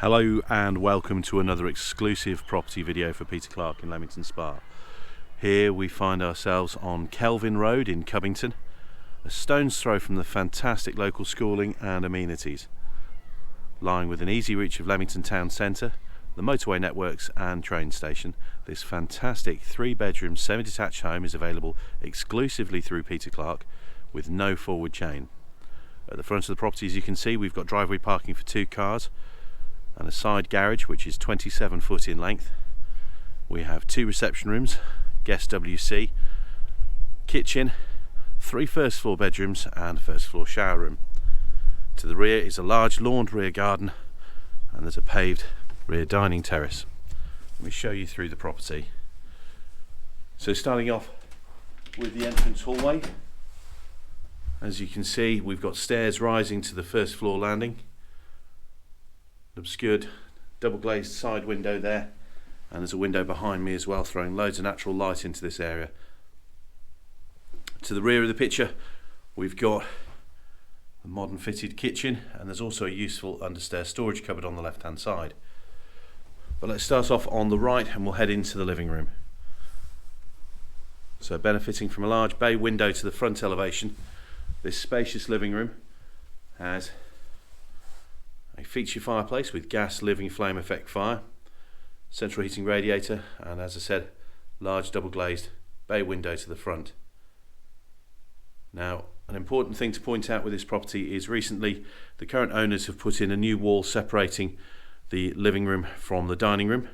Hello and welcome to another exclusive property video for Peter Clarke in Leamington Spa. Here we find ourselves on Kelvin Road in Cubbington, a stone's throw from the fantastic local schooling and amenities. Lying within easy reach of Leamington town centre, the motorway networks and train station, this fantastic 3-bedroom semi-detached home is available exclusively through Peter Clarke with no forward chain. At the front of the property, as you can see, we've got driveway parking for 2 cars and a side garage which is 27 foot in length. We have 2 reception rooms, guest WC, kitchen, 3 first floor bedrooms and a first floor shower room. To the rear is a large lawned rear garden and there's a paved rear dining terrace. Let me show you through the property. So starting off with the entrance hallway, as you can see we've got stairs rising to the first floor landing, an obscured double glazed side window there, and there's a window behind me as well, throwing loads of natural light into this area. To the rear of the picture we've got a modern fitted kitchen, and there's also a useful understairs storage cupboard on the left hand side. But let's start off on the right and we'll head into the living room. So benefiting from a large bay window to the front elevation, this spacious living room has a feature fireplace with gas living flame effect fire, central heating radiator, and as I said, large double glazed bay window to the front. Now, an important thing to point out with this property is recently the current owners have put in a new wall separating the living room from the dining room,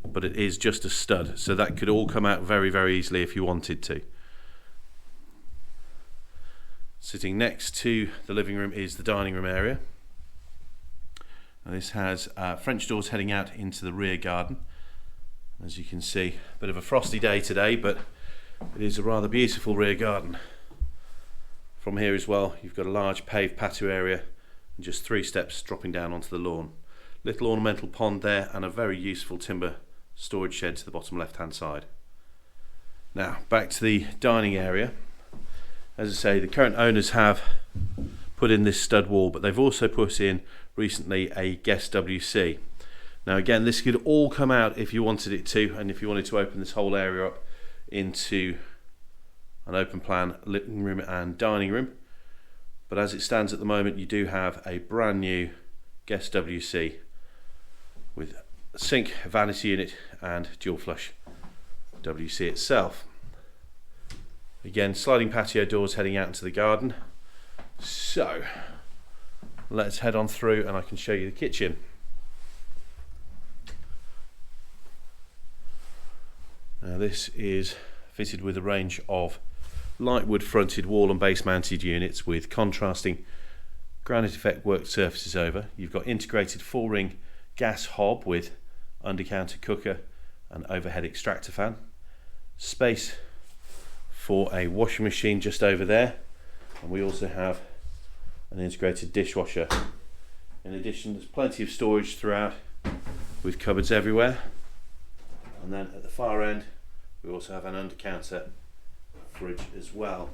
but it is just a stud, so that could all come out very, very easily if you wanted to. Sitting next to the living room is the dining room area. Now this has French doors heading out into the rear garden. As you can see, a bit of a frosty day today, but it is a rather beautiful rear garden. From here as well, you've got a large paved patio area and just 3 steps dropping down onto the lawn. Little ornamental pond there and a very useful timber storage shed to the bottom left hand side. Now back to the dining area. As I say, the current owners have put in this stud wall, but they've also put in recently a guest WC. Now again, this could all come out if you wanted it to, and if you wanted to open this whole area up into an open plan living room and dining room. But as it stands at the moment, you do have a brand new guest WC with a sink, vanity unit and dual flush WC itself. Again, sliding patio doors heading out into the garden. So let's head on through and I can show you the kitchen. Now this is fitted with a range of light wood fronted wall and base mounted units with contrasting granite effect worked surfaces over. You've got integrated 4-ring gas hob with under counter cooker and overhead extractor fan. Space for a washing machine just over there, and we also have an integrated dishwasher. In addition, there's plenty of storage throughout with cupboards everywhere, and then at the far end we also have an under counter fridge as well.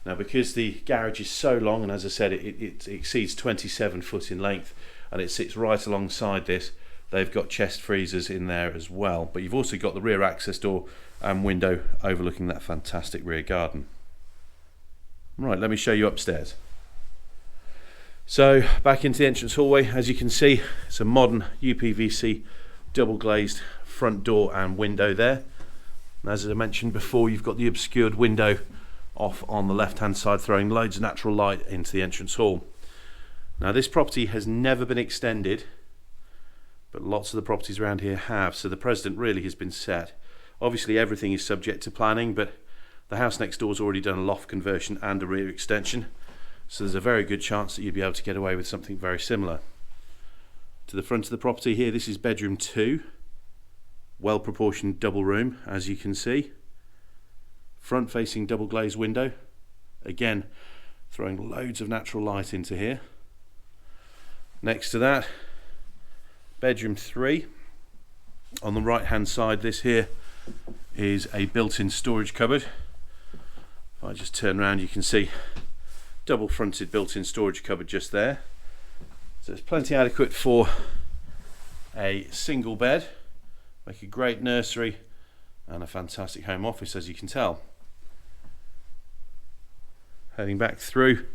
Now because the garage is so long, and as I said it exceeds 27 foot in length and it sits right alongside this, they've got chest freezers in there as well, but you've also got the rear access door and window overlooking that fantastic rear garden. Right, let me show you upstairs. So back into the entrance hallway, as you can see it's a modern UPVC double glazed front door and window there. And as I mentioned before, you've got the obscured window off on the left hand side, throwing loads of natural light into the entrance hall. Now this property has never been extended, but lots of the properties around here have, so the precedent really has been set. Obviously everything is subject to planning, but the house next door has already done a loft conversion and a rear extension, so there's a very good chance that you'd be able to get away with something very similar. To the front of the property here, this is bedroom 2, well proportioned double room as you can see. Front facing double glazed window, again throwing loads of natural light into here. Next to that, bedroom 3. On the right hand side, this here is a built-in storage cupboard. If I just turn around, you can see double fronted built-in storage cupboard just there. So it's plenty adequate for a single bed, make a great nursery and a fantastic home office, as you can tell. Heading back through,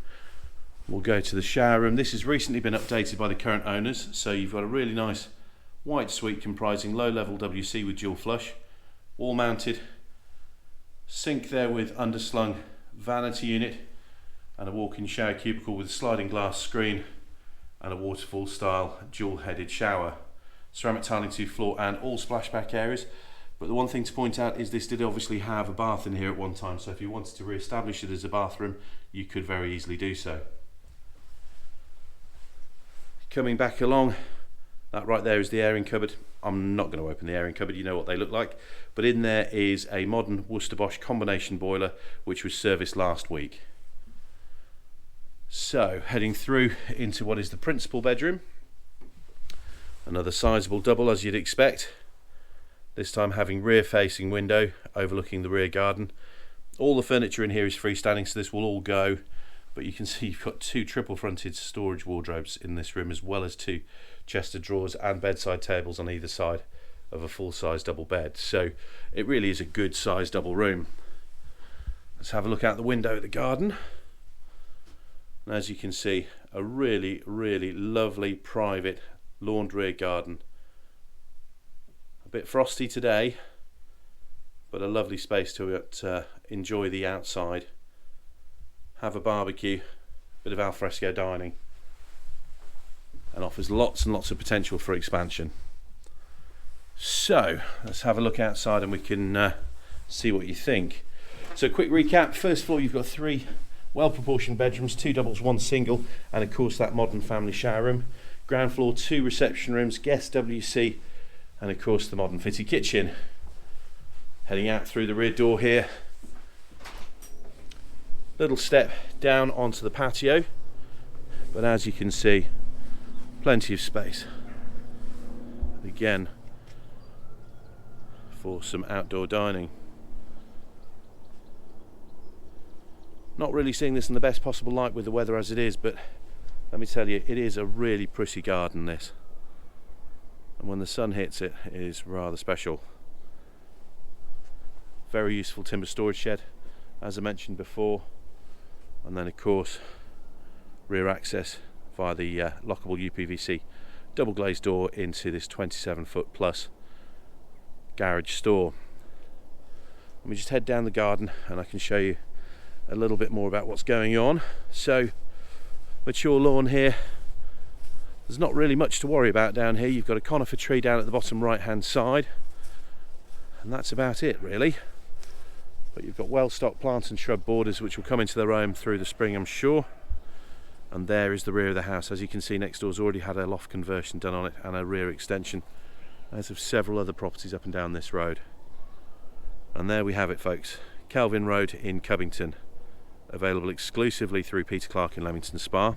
we'll go to the shower room. This has recently been updated by the current owners, so you've got a really nice white suite comprising low level WC with dual flush, wall mounted, sink there with underslung vanity unit, and a walk-in shower cubicle with a sliding glass screen and a waterfall style dual headed shower. Ceramic tiling to floor and all splashback areas. But the one thing to point out is this did obviously have a bath in here at one time, so if you wanted to re-establish it as a bathroom, you could very easily do so. Coming back along, that right there is the airing cupboard. I'm not going to open the airing cupboard, you know what they look like. But in there is a modern Worcester Bosch combination boiler, which was serviced last week. So, heading through into what is the principal bedroom. Another sizable double, as you'd expect. This time having rear-facing window overlooking the rear garden. All the furniture in here is freestanding, so this will all go. But you can see you've got two triple-fronted storage wardrobes in this room, as well as two chest of drawers and bedside tables on either side of a full-size double bed. So it really is a good-sized double room. Let's have a look out the window at the garden. And as you can see, a really, really lovely private lawned rear garden. A bit frosty today, but a lovely space to enjoy the outside, have a barbecue, bit of alfresco dining, and offers lots and lots of potential for expansion. So let's have a look outside and we can see what you think. So quick recap: first floor you've got three well-proportioned bedrooms, two doubles, one single, and of course that modern family shower room. Ground floor, two reception rooms, guest WC, and of course the modern fitted kitchen. Heading out through the rear door here, little step down onto the patio, but as you can see, plenty of space again for some outdoor dining. Not really seeing this in the best possible light with the weather as it is, but let me tell you, it is a really pretty garden, this. And when the sun hits it, it is rather special. Very useful timber storage shed, as I mentioned before. And then of course, rear access via the lockable UPVC double glazed door into this 27-foot plus garage store. Let me just head down the garden and I can show you a little bit more about what's going on. So, mature lawn here. There's not really much to worry about down here. You've got a conifer tree down at the bottom right hand side, and that's about it really. But you've got well-stocked plants and shrub borders which will come into their own through the spring, I'm sure. And there is the rear of the house. As you can see, next door's already had a loft conversion done on it and a rear extension, as have several other properties up and down this road. And there we have it, folks. Kelvin Road in Cubbington, available exclusively through Peter Clarke in Leamington Spa.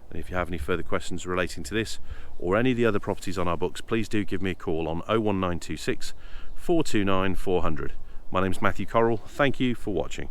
And if you have any further questions relating to this or any of the other properties on our books, please do give me a call on 01926 429 400. My name's Matthew Correll. Thank you for watching.